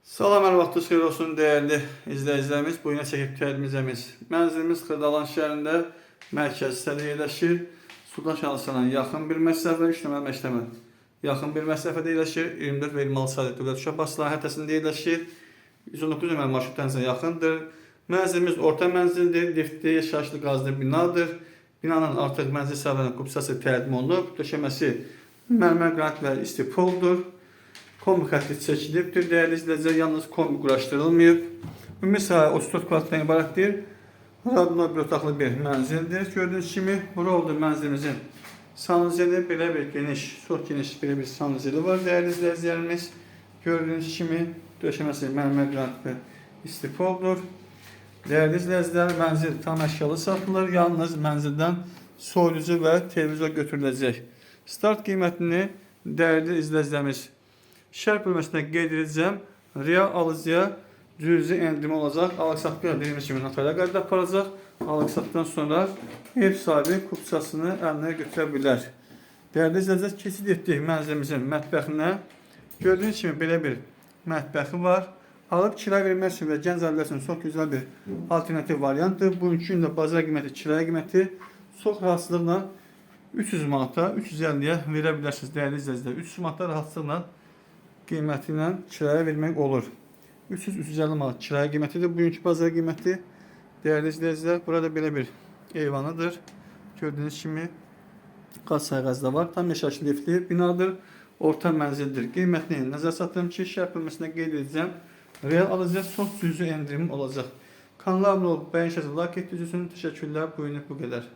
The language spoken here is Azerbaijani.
Salam, hər vaxtınız xeyir olsun dəyərli izləyicilərimiz. Bu yine çəkib təlimizimiz. Mənzilimiz Xırdalan şəhərində mərkəzi hissədə yerləşir. Sultan Şahlısan'a yaxın bir məsafə, 3 nömrə məktəbə yaxın bir məsafədə yerləşir. 24 və 26 saylı Dövlət Uşaq Bağçaları həyətəsində yerləşir. 119 nömrə marşrut dənizə yaxındır. Mənzilimiz orta mənzildir, liftli, yaşayışlı qazlı binadır. Binanın artıq mənzil sahibinin kupsası təqdim olunub. Döşəməsi mərmər qranit və istipoldur. Kombi xətti çəkilibdir. Dəyərli izləyicilər, yalnız kombi quraşdırılmayıb. Ümumi sahə 34 kvadratdan ibarətdir. Radno bir otaqlı bir mənzildir. Gördüyünüz kimi, bura oldu mənzilimizin sanuzeli. Belə bir geniş, çox geniş belə bir sanuzeli var dəyərli izləyicilərimiz. Gördüyünüz kimi, döşəməsi mərmər qranit və istipoldur. Dəyərli izləyicilər, mənzil tam əşyalı satılır. Yalnız mənzildən soyuducu və televizor götürüləcək. Start qiymətini dəyərli izləyicilərimiz şərh bölməsində qeyd edəcəm. Real alıcıya cüzi endirimi olacaq. Alıq-satqıya dediyimiz kimi notarial qaydada aparacaq. Alıq-satqıdan sonra ev sahibi kupçasını əlinə götürə bilər. Dəyərli izləyicilər, keçid etdik mənzilimizin mətbəxinə. Gördüyünüz kimi belə bir mətbəxi var. Alıb kirayə vermək üçün və gənc aililər üçün çox gözəl bir alternativ variantdır. Bugünkü gündə bazar qiyməti, kirayə qiyməti çox rahatsızlıqla 300 manata, 350-yə verə bilərsiniz dəyərli izləyicilər. 300 manata rahatsızlıqla qiyməti ilə kirayə vermək olur. 300-350 manat kirayə qiymətidir. Bugünkü bazar qiyməti dəyərli izləyicilər. Burada belə bir eyvanıdır. Gördüyünüz kimi qaz sayğacı da var. Tam yaşayışlı liftli binadır. Orta mənzildir. Qiymətini nəzər çatdırım ki, şərh bölməsində qeyd edəcəm. Real alıcıya çox cüzi endirim olacaq. Kanala abunə olub, bəyənsəniz, like etdiyiniz üçün təşəkkürlər. Bu günlük bu qədər.